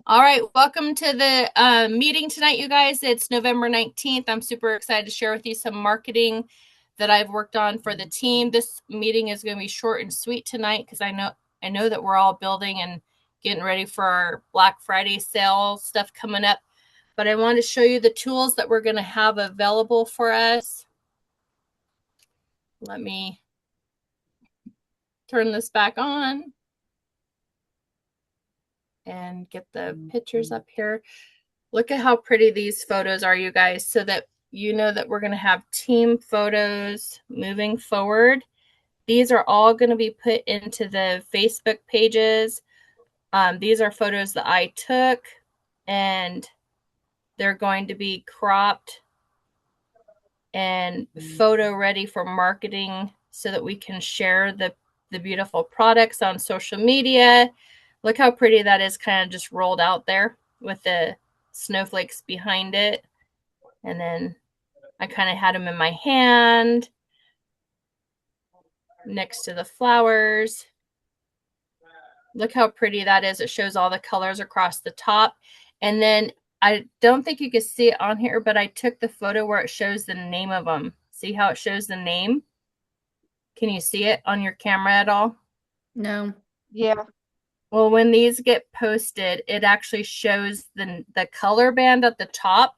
All right, welcome to the meeting tonight, you guys. It's November 19th. I'm super excited to share with you some marketing that I've worked on for the team. This meeting is going to be short and sweet tonight because I know that we're all building and getting ready for our Black Friday sale stuff coming up. But I want to show you the tools that we're going to have available for us. Let me turn this back on and get the pictures up here. Look at how pretty these photos are, you guys, so that you know that we're going to have team photos moving forward. These are all going to be put into the Facebook pages. These are photos that I took, and they're going to be cropped and photo ready for marketing so that we can share the beautiful products on social media. Look how pretty that is, kind of just rolled out there with the snowflakes behind it. And then I kind of had them in my hand next to the flowers. Look how pretty that is. It shows all the colors across the top. And then I don't think you can see it on here, but I took the photo where it shows the name of them. See how it shows the name? Can you see it on your camera at all? No. Yeah. Well, when these get posted, it actually shows the color band at the top,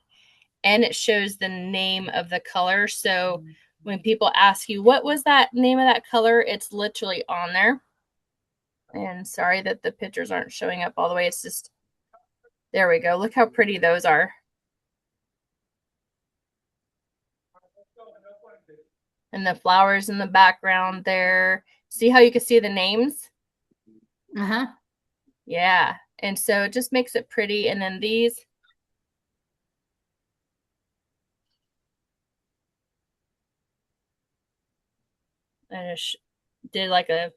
and it shows the name of the color. So when people ask you, what was that name of that color? It's literally on there. And sorry that the pictures aren't showing up all the way. It's just, there we go. Look how pretty those are. And the flowers in the background there. See how you can see the names? Uh-huh. Yeah. And so it just makes it pretty. And then these, I just did like a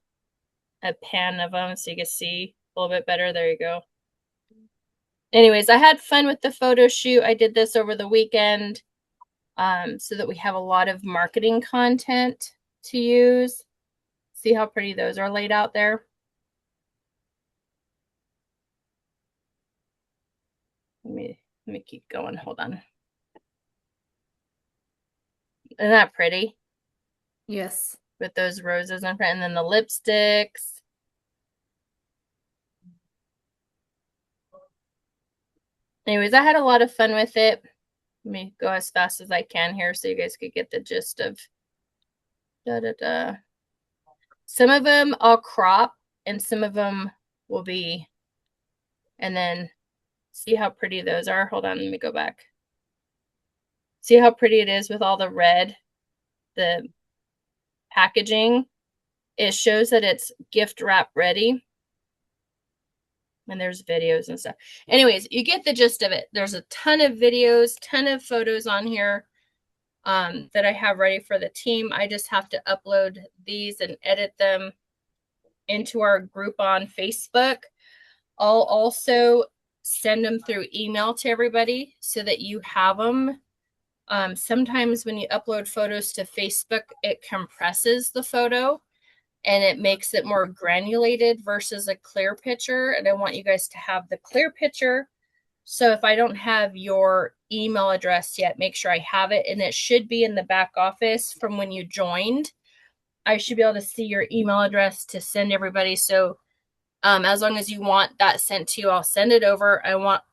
pan of them so you can see a little bit better. There you go. Anyways, I had fun with the photo shoot. I did this over the weekend so that we have a lot of marketing content to use. See how pretty those are laid out there? Let me keep going. Hold on. Isn't that pretty? Yes. With those roses in front, and then the lipsticks. Anyways, I had a lot of fun with it. Let me go as fast as I can here so you guys could get the gist of Some of them I'll crop and some of them will be, and then see how pretty those are. Hold on, let me go back. See how pretty it is with all the red, the packaging. It shows that it's gift wrap ready. And there's videos and stuff. Anyways, you get the gist of it. There's a ton of videos, ton of photos on here that I have ready for the team. I just have to upload these and edit them into our group on Facebook. I'll also send them through email to everybody so that you have them. Sometimes when you upload photos to Facebook, it compresses the photo and it makes it more granulated versus a clear picture. And I want you guys to have the clear picture. So if I don't have your email address yet, make sure I have it. And it should be in the back office from when you joined. I should be able to see your email address to send everybody. So as long as you want that sent to you, I'll send it over.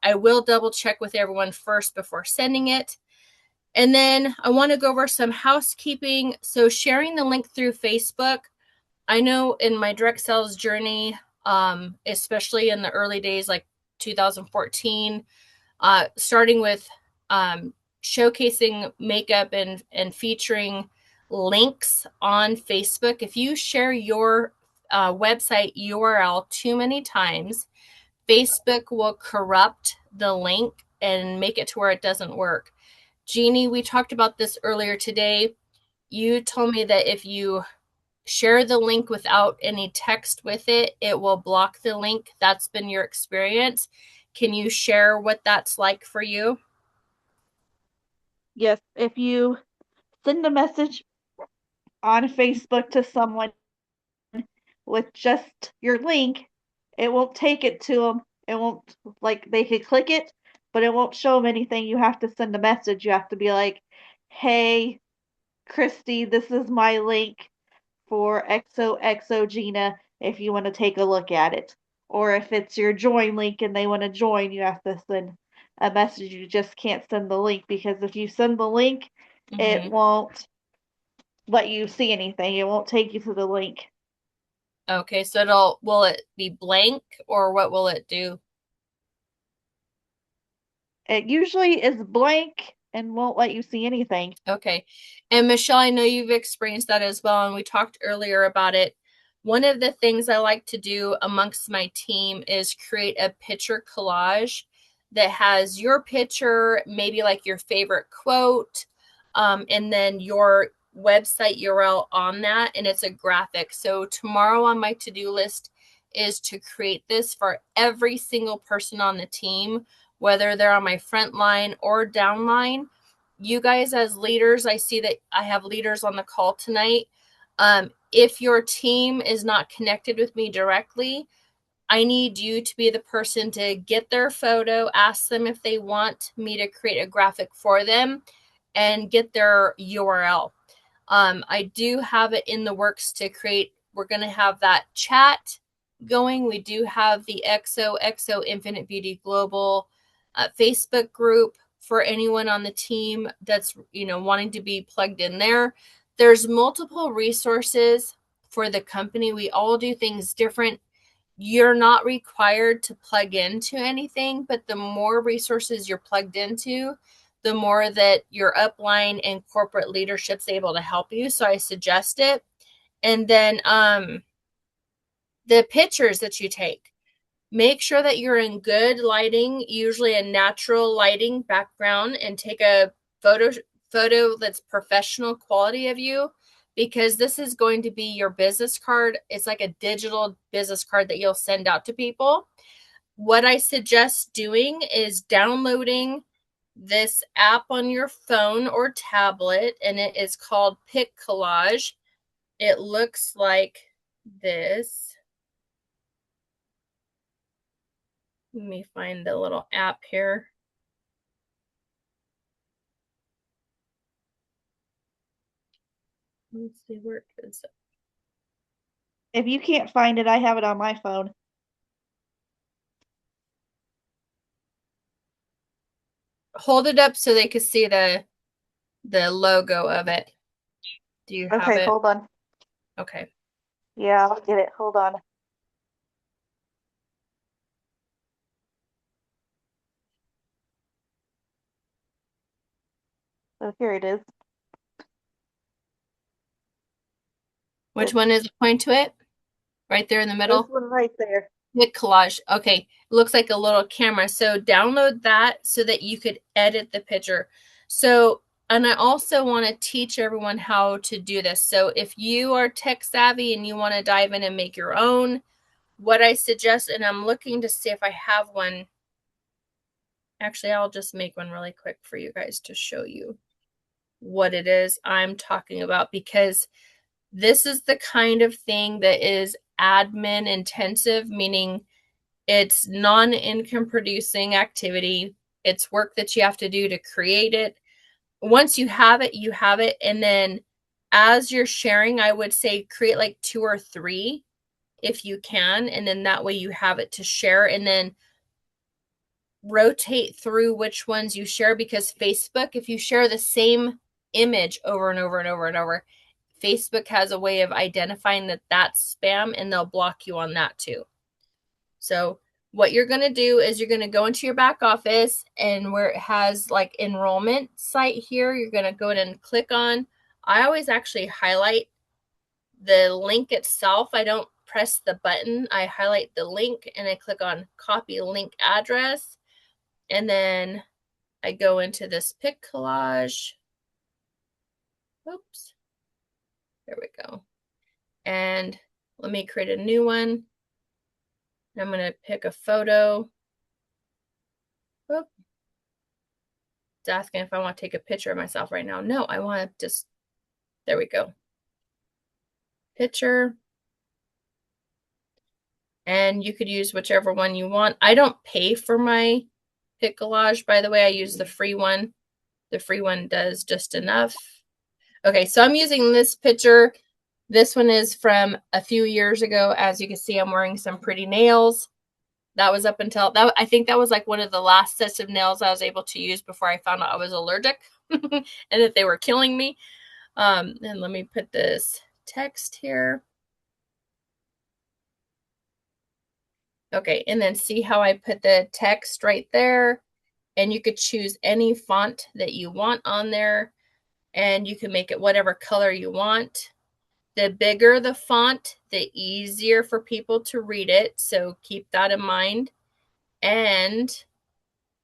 I will double check with everyone first before sending it. And then I want to go over some housekeeping. So sharing the link through Facebook. I know in my direct sales journey, especially in the early days, like 2014, starting with showcasing makeup and featuring links on Facebook. If you share your website URL too many times, Facebook will corrupt the link and make it to where it doesn't work. Jeannie, we talked about this earlier today. You told me that if you share the link without any text with it, it will block the link. That's been your experience. Can you share what that's like for you? Yes. If you send a message on Facebook to someone with just your link, it won't take it to them It won't, like, they could click it, but it won't show them anything. You have to send a message. You have to be like, hey, Christy, this is my link for XOXO Gina if you want to take a look at it. Or if it's your join link and they want to join, you have to send a message. You just can't send the link, because if you send the link, it won't let you see anything. It won't take you to the link. Okay, so will it be blank, or what will it do? It usually is blank and won't let you see anything. Okay. And Michelle, I know you've experienced that as well, and we talked earlier about it. One of the things I like to do amongst my team is create a picture collage that has your picture, maybe like your favorite quote, and then your website URL on that, and it's a graphic. So tomorrow on my to-do list is to create this for every single person on the team, whether they're on my front line or down line. You guys as leaders, I see that I have leaders on the call tonight. If your team is not connected with me directly, I need you to be the person to get their photo, ask them if they want me to create a graphic for them, and get their URL. I do have it in the works to create. We're going to have that chat going. We do have the XOXO Infinite Beauty Global Facebook group for anyone on the team that's, wanting to be plugged in there. There's multiple resources for the company. We all do things different. You're not required to plug into anything, but the more resources you're plugged into, the more that your upline and corporate leadership's able to help you. So I suggest it. And then the pictures that you take, make sure that you're in good lighting, usually a natural lighting background, and take a photo that's professional quality of you, because this is going to be your business card. It's like a digital business card that you'll send out to people. What I suggest doing is downloading this app on your phone or tablet, and it is called PicCollage. It looks like this. Let me find the little app here. Let's see, where is it? If you can't find it, I have it on my phone. Hold it up so they can see the logo of it. Do you have Okay, it? hold on. Okay. Yeah, I'll get it. Hold on. So here it is. Which one is point to it? Right there in the This middle? one right there. PicCollage. Okay. It looks like a little camera. So download that so that you could edit the picture. So, and I also want to teach everyone how to do this. So if you are tech savvy and you want to dive in and make your own, what I suggest, and I'm looking to see if I have one. Actually, I'll just make one really quick for you guys to show you what it is I'm talking about, because this is the kind of thing that is admin intensive, meaning it's non-income producing activity. It's work that you have to do to create it. Once you have it, you have it. And then as you're sharing, I would say create like 2 or 3 if you can. And then that way you have it to share, and then rotate through which ones you share, because Facebook, if you share the same image over and over and over and over, Facebook has a way of identifying that that's spam, and they'll block you on that too. So what you're going to do is you're going to go into your back office, and where it has like enrollment site here, you're going to go in and click on, I always actually highlight the link itself. I don't press the button. I highlight the link and I click on copy link address. And then I go into this PicCollage. Oops. There we go. And let me create a new one. I'm going to pick a photo. Oop. It's asking if I want to take a picture of myself right now. No, I want to just, there we go. Picture. And you could use whichever one you want. I don't pay for my Piccollage, by the way. I use the free one. The free one does just enough. Okay, so I'm using this picture. This one is from a few years ago. As you can see, I'm wearing some pretty nails. That was up until that. I think that was like one of the last sets of nails I was able to use before I found out I was allergic and that they were killing me. And let me put this text here. Okay, and then see how I put the text right there. And you could choose any font that you want on there. And you can make it whatever color you want. The bigger the font, the easier for people to read it. So keep that in mind. And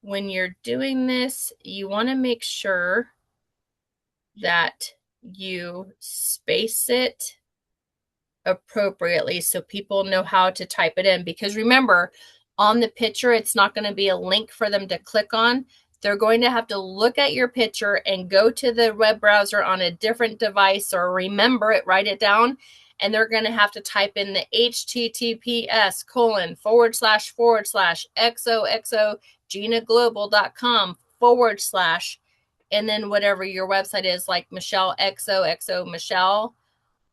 when you're doing this, you want to make sure that you space it appropriately so people know how to type it in. Because remember, on the picture, it's not going to be a link for them to click on. They're going to have to look at your picture and go to the web browser on a different device or remember it, write it down. And they're going to have to type in the https://xoxo GinaGlobal.com/ and then whatever your website is, like Michelle XOXO Michelle,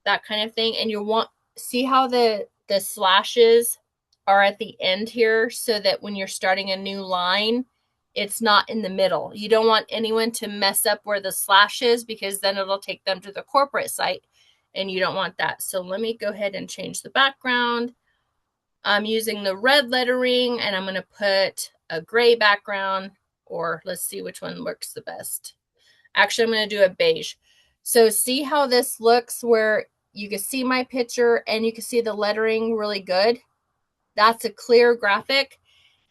that kind of thing. And you want, see how the slashes are at the end here so that when you're starting a new line, it's not in the middle. You don't want anyone to mess up where the slash is because then it'll take them to the corporate site and you don't want that. So let me go ahead and change the background. I'm using the red lettering and I'm going to put a gray background, or let's see which one works the best. Actually, I'm going to do a beige. So see how this looks where you can see my picture and you can see the lettering really good. That's a clear graphic.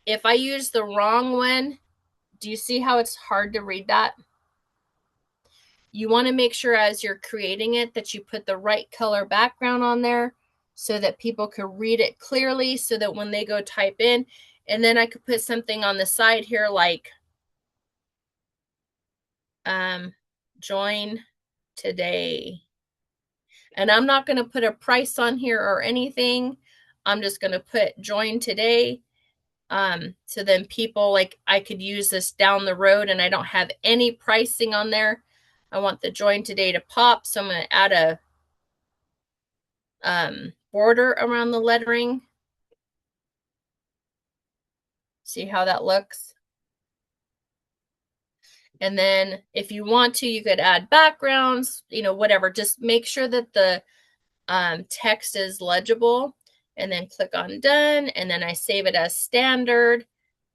If I use the wrong one, do you see how it's hard to read that? You want to make sure as you're creating it that you put the right color background on there so that people can read it clearly so that when they go type in, and then I could put something on the side here like join today. And I'm not going to put a price on here or anything. I'm just going to put join today. So then people, like, I could use this down the road and I don't have any pricing on there. I want the join today to pop. So I'm going to add a border around the lettering. See how that looks? And then if you want to, you could add backgrounds, whatever. Just make sure that the text is legible, and then click on done. And then I save it as standard.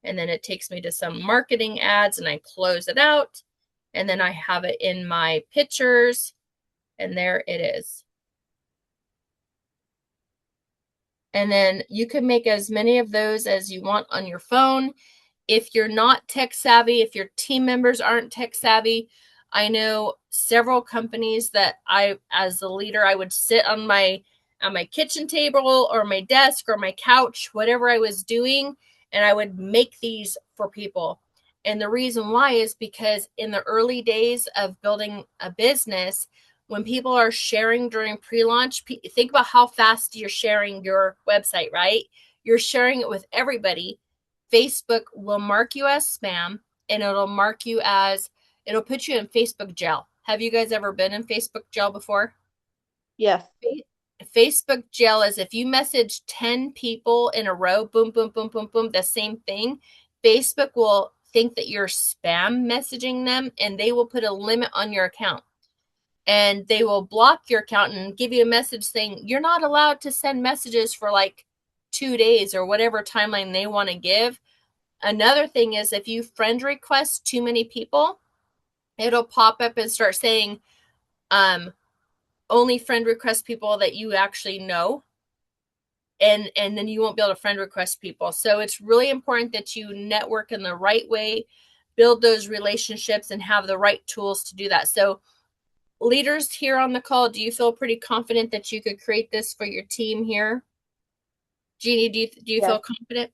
And then it takes me to some marketing ads and I close it out. And then I have it in my pictures and there it is. And then you can make as many of those as you want on your phone. If you're not tech savvy, if your team members aren't tech savvy, I know several companies that as a leader, I would sit on my kitchen table or my desk or my couch, whatever I was doing, and I would make these for people. And the reason why is because in the early days of building a business, when people are sharing during pre-launch, think about how fast you're sharing your website, right? You're sharing it with everybody. Facebook will mark you as spam and it'll put you in Facebook jail. Have you guys ever been in Facebook jail before? Yes. Facebook jail is if you message 10 people in a row, boom, boom, boom, boom, boom, the same thing, Facebook will think that you're spam messaging them and they will put a limit on your account. And they will block your account and give you a message saying you're not allowed to send messages for like 2 days or whatever timeline they want to give. Another thing is if you friend request too many people, it'll pop up and start saying only friend request people that you actually know. And then you won't be able to friend request people. So it's really important that you network in the right way, build those relationships, and have the right tools to do that. So leaders here on the call, do you feel pretty confident that you could create this for your team here? Jeannie, do you Yes. feel confident?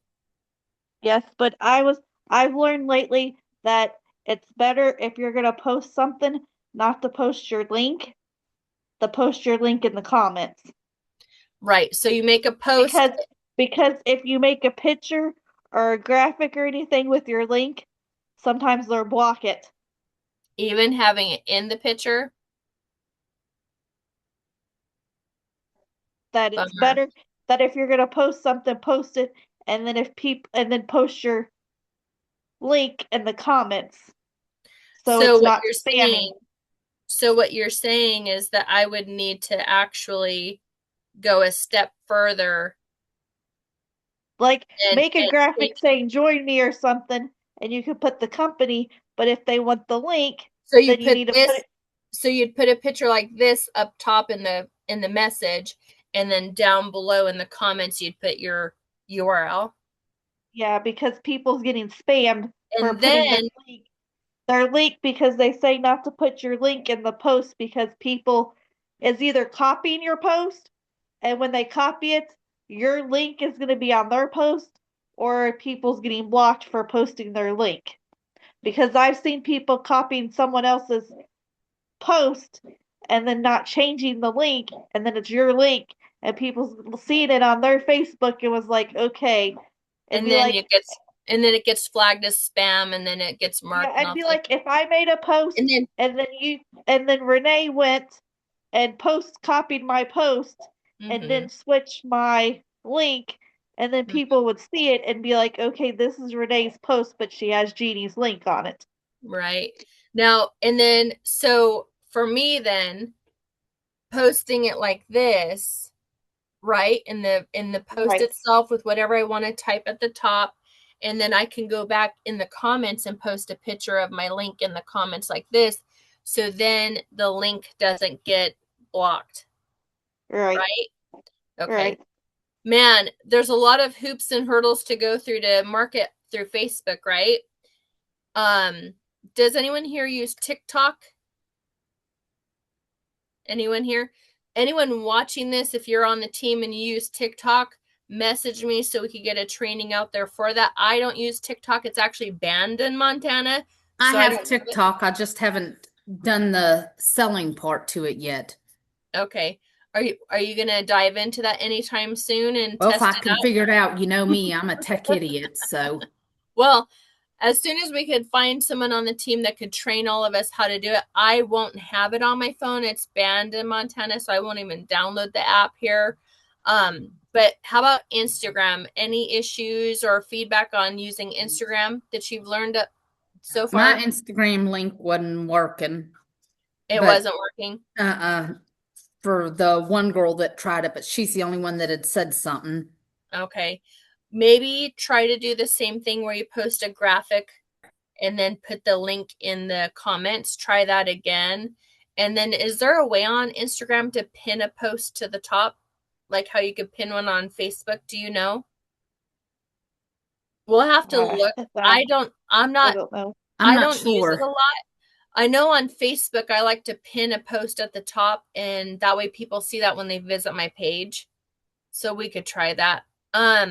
Yes, but I've learned lately that it's better if you're gonna post something not to post your link, to post your link in the comments. Right. So you make a post. Because Because if you make a picture or a graphic or anything with your link, sometimes they'll block it. Even having it in the picture? That it's Bummer. better that if you're gonna post something, post it, and then post your link in the comments, so So it's what not you're spamming. saying, so what you're saying is that I would need to actually go a step further Like and make a graphic take, saying "Join me" or something, and you can put the company. But if they want the link, so you then you put need to put this, it. so you'd put a picture like this up top in the message, and then down below in the comments you'd put your URL. Yeah, because people's getting spammed for And putting then their link because they say not to put your link in the post because people is either copying your post, and when they copy it, your link is going to be on their post, or people's getting blocked for posting their link. Because I've seen people copying someone else's post and then not changing the link, and then it's your link, and people seeing it on their Facebook and was like, okay, and and be then like, it gets and then it gets flagged as spam, and then it gets yeah, marked, and I'd I'll be like, like, if I made a post and then and then Renee went and copied my post and then mhm, switched my link, and then mhm, people would see it and be like, okay, this is Renee's post, but she has Jeannie's link on it. right. Now, and then so for me then posting it like this, right? In the post Right. itself with whatever I want to type at the top, and then I can go back in the comments and post a picture of my link in the comments like this. So then the link doesn't get blocked, Right. right? Okay. Right. Man, there's a lot of hoops and hurdles to go through to market through Facebook, right? Um, does anyone here use TikTok? Anyone here? Anyone watching this, if you're on the team and you use TikTok, message me so we could get a training out there for that. I don't use TikTok. It's actually banned in Montana. I So I have don't do it. TikTok. I just haven't done the selling part to it yet. Okay. Are you gonna dive into that anytime soon and Well, if test I it can figure it out, you know me, I'm a tech idiot. So, Well, as soon as we could find someone on the team that could train all of us how to do it, I won't have it on my phone. It's banned in Montana, so I won't even download the app here. But how about Instagram? Any issues or feedback on using Instagram that you've learned so my far? Instagram link wasn't working, It but wasn't working. uh-uh, for the one girl that tried it, but she's the only one that had said something. Okay. Maybe try to do the same thing where you post a graphic and then put the link in the comments. Try that again. And then is there a way on Instagram to pin a post to the top? Like how you could pin one on Facebook? Do you know? We'll have to look. That I don't know. I'm I not don't use it a sure. lot. I know on Facebook I like to pin a post at the top, and that way people see that when they visit my page. So we could try that.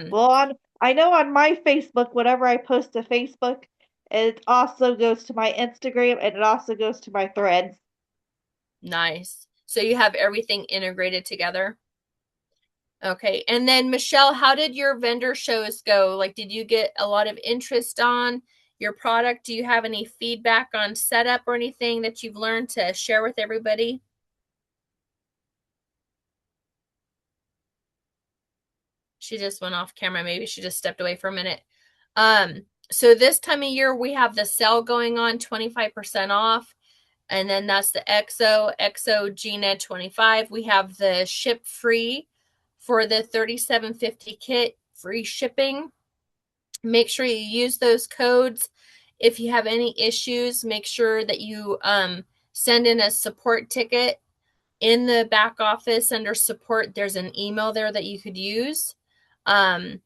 Well, I know on my Facebook, whenever I post to Facebook, it also goes to my Instagram and it also goes to my threads. Nice. So you have everything integrated together. Okay. And then Michelle, how did your vendor shows go? Like, did you get a lot of interest on your product? Do you have any feedback on setup or anything that you've learned to share with everybody? She just went off camera. Maybe she just stepped away for a minute. So this time of year we have the sale going on, 25% off. And then that's the XO Gina 25. We have the ship free for the 3750 kit, free shipping. Make sure you use those codes. If you have any issues, make sure that you send in a support ticket. In the back office under support, there's an email there that you could use um,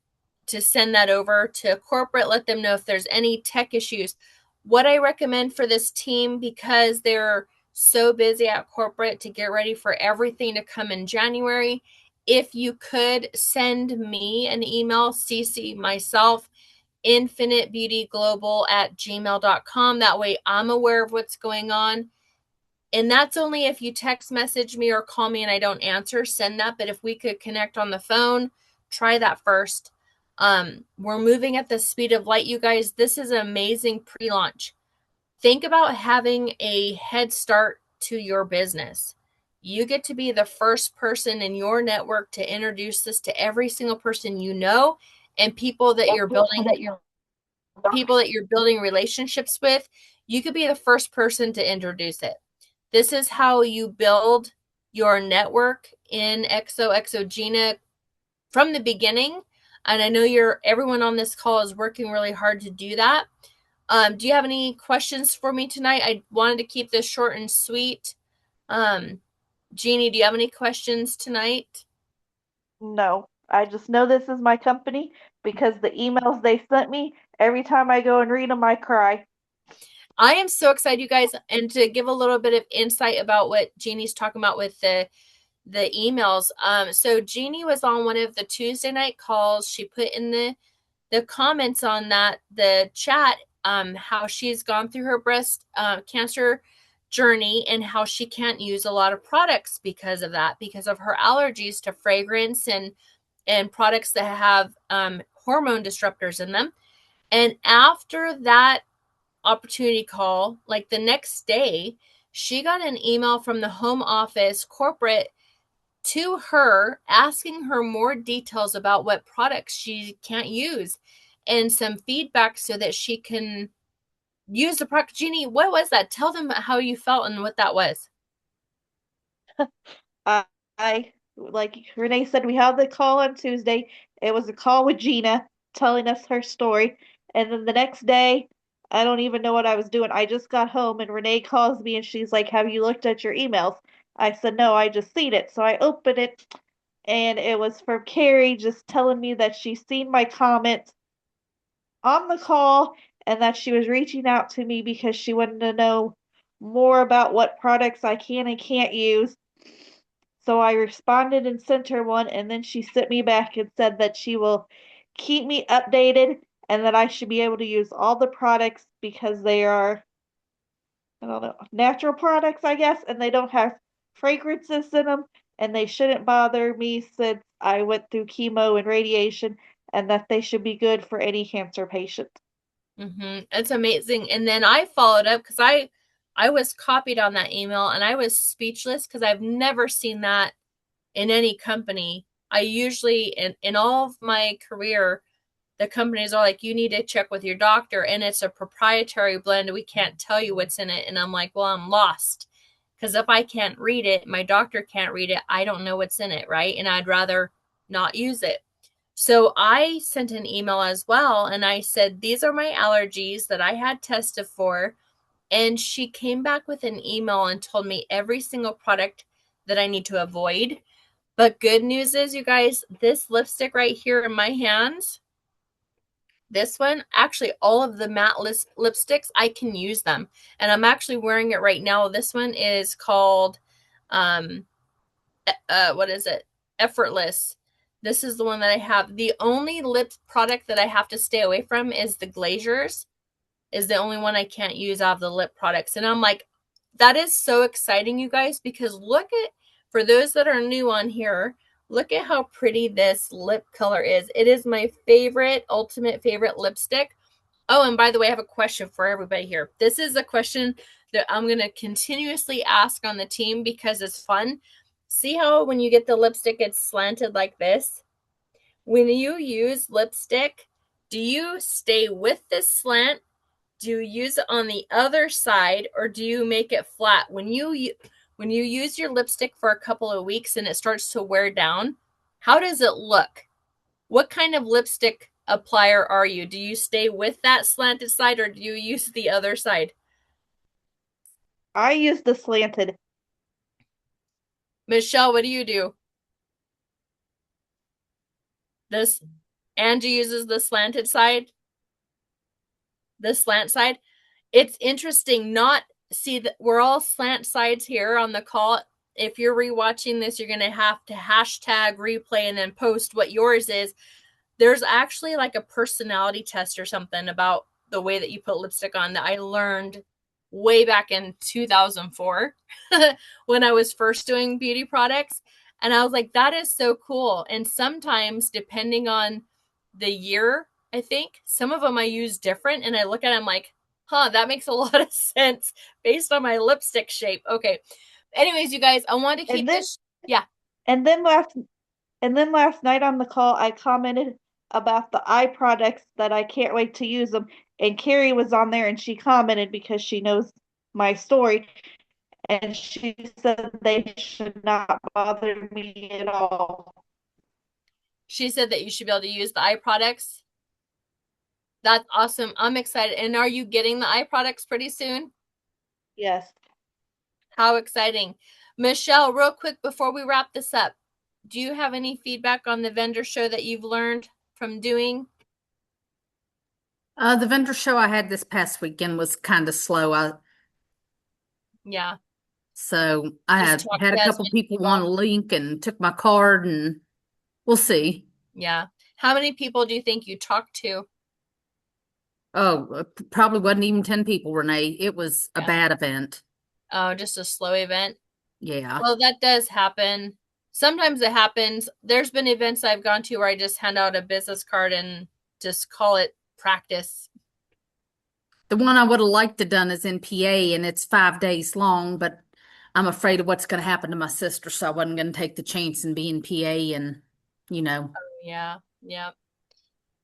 to send that over to corporate. Let them know if there's any tech issues. What I recommend for this team, because they're so busy at corporate to get ready for everything to come in January, if you could send me an email, CC myself, infinitebeautyglobal@gmail.com. That way I'm aware of what's going on. And that's only if you text message me or call me and I don't answer, send that. But if we could connect on the phone, try that first. We're moving at the speed of light, you guys. This is an amazing pre-launch. Think about having a head start to your business. You get to be the first person in your network to introduce this to every single person you know and people that you're building relationships with. You could be the first person to introduce it. This is how you build your network in Exogena from the beginning. And I know everyone on this call is working really hard to do that. Do you have any questions for me tonight? I wanted to keep this short and sweet. Jeannie, do you have any questions tonight? No, I just know this is my company because the emails they sent me, every time I go and read them, I cry. I am so excited, you guys. And to give a little bit of insight about what Jeannie's talking about with the emails. So Jeannie was on one of the Tuesday night calls. She put in the comments on the chat, how she's gone through her breast cancer journey and how she can't use a lot of products because of that, because of her allergies to fragrance and products that have hormone disruptors in them. And after that opportunity call, like the next day, she got an email from the home office corporate to her asking her more details about what products she can't use and some feedback so that she can use the product. Jeannie, what was that? Tell them how you felt and what that was. I like Renee said, we had the call on Tuesday. It was a call with Gina telling us her story. And then the next day, I don't even know what I was doing. I just got home and Renee calls me and she's like, "Have you looked at your emails?" I said, "No, I just seen it." So I opened it and it was from Carrie just telling me that she's seen my comment on the call and that she was reaching out to me because she wanted to know more about what products I can and can't use. So I responded and sent her one, and then she sent me back and said that she will keep me updated and that I should be able to use all the products because they are, I don't know, natural products, I guess, and they don't have fragrances in them, and they shouldn't bother me since I went through chemo and radiation, and that they should be good for any cancer patient. It's amazing. And then I followed up because I was copied on that email and I was speechless because I've never seen that in any company. I usually, in all of my career, the companies are like, you need to check with your doctor and it's a proprietary blend. We can't tell you what's in it. And I'm like, well, I'm lost because if I can't read it, my doctor can't read it. I don't know what's in it, right? And I'd rather not use it. So I sent an email as well and I said, these are my allergies that I had tested for. And she came back with an email and told me every single product that I need to avoid. But good news is, you guys, this lipstick right here in my hands, this one, actually all of the matte lipsticks, I can use them. And I'm actually wearing it right now. This one is called, what is it? Effortless. This is the one that I have. The only lip product that I have to stay away from is the Glaziers. Is the only one I can't use out of the lip products. And I'm like, that is so exciting, you guys, because for those that are new on here, look at how pretty this lip color is. It is my ultimate favorite lipstick. Oh, and by the way, I have a question for everybody here. This is a question that I'm going to continuously ask on the team because it's fun. See how when you get the lipstick, it's slanted like this? When you use lipstick, do you stay with this slant? Do you use it on the other side or do you make it flat? When you use your lipstick for a couple of weeks and it starts to wear down, how does it look? What kind of lipstick applier are you? Do you stay with that slanted side or do you use the other side? I use the slanted. Michelle, what do you do? Angie uses the slanted side, the slant side. It's interesting. See that we're all slant sides here on the call. If you're rewatching this, you're gonna have to hashtag replay and then post what yours is. There's actually like a personality test or something about the way that you put lipstick on that I learned way back in 2004 when I was first doing beauty products. And I was like, that is so cool. And sometimes, depending on the year, I think some of them I use different. And I look at them like, huh, that makes a lot of sense based on my lipstick shape. Okay. Anyways, you guys, I wanted to keep And then this. Yeah. and then last night on the call I commented about the eye products that I can't wait to use them. And Carrie was on there and she commented because she knows my story and she said they should not bother me at all. She said that you should be able to use the eye products. That's awesome. I'm excited. And are you getting the eye products pretty soon? Yes. How exciting. Michelle, real quick before we wrap this up, do you have any feedback on the vendor show that you've learned from doing? The vendor show I had this past weekend was kind of slow. Yeah. So I Just had talk had to a as couple many people people. want a link and took my card, and we'll see. Yeah. How many people do you think you talked to? Oh, probably wasn't even 10 people, Renee. It was a Yeah. bad event. Oh, just a slow event. Yeah. Well, that does happen. Sometimes it happens. There's been events I've gone to where I just hand out a business card and just call it practice. The one I would have liked to done is in PA, and it's 5 days long, but I'm afraid of what's going to happen to my sister, so I wasn't going to take the chance and be in PA and, you know. Yeah. Yeah.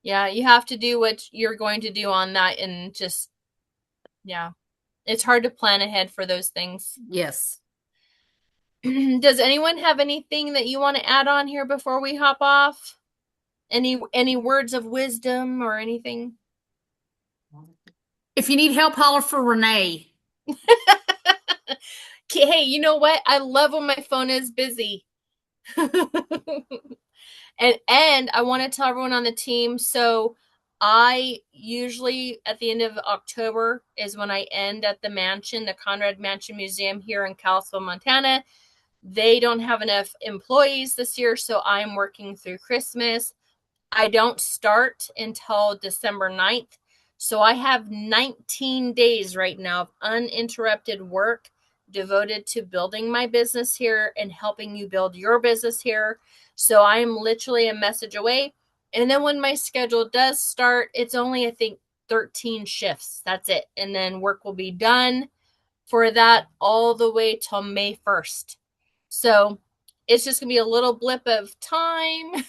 Yeah. You have to do what you're going to do on that and just, yeah. It's hard to plan ahead for those things. Yes. Does anyone have anything that you want to add on here before we hop off? Any words of wisdom or anything? If you need help, holler for Renee. Hey, you know what? I love when my phone is busy. And I want to tell everyone on the team, so I usually at the end of October is when I end at the mansion, the Conrad Mansion Museum here in Kalispell, Montana. They don't have enough employees this year, so I'm working through Christmas. I don't start until December 9th. So I have 19 days right now of uninterrupted work devoted to building my business here and helping you build your business here. So I am literally a message away. And then when my schedule does start, it's only, I think, 13 shifts. That's it. And then work will be done for that all the way till May 1st. So it's just going to be a little blip of time.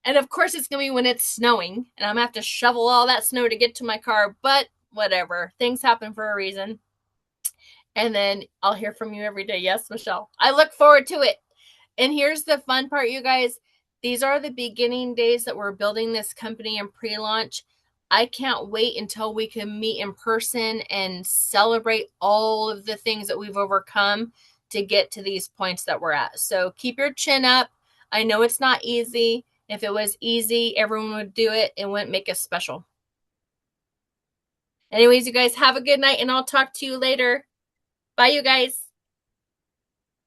And of course, it's going to be when it's snowing, and I'm going to have to shovel all that snow to get to my car, but whatever. Things happen for a reason. And then I'll hear from you every day. Yes, Michelle. I look forward to it. And here's the fun part, you guys. These are the beginning days that we're building this company and pre-launch. I can't wait until we can meet in person and celebrate all of the things that we've overcome to get to these points that we're at. So keep your chin up. I know it's not easy. If it was easy, everyone would do it and wouldn't make us special. Anyways, you guys have a good night and I'll talk to you later. Bye, you guys.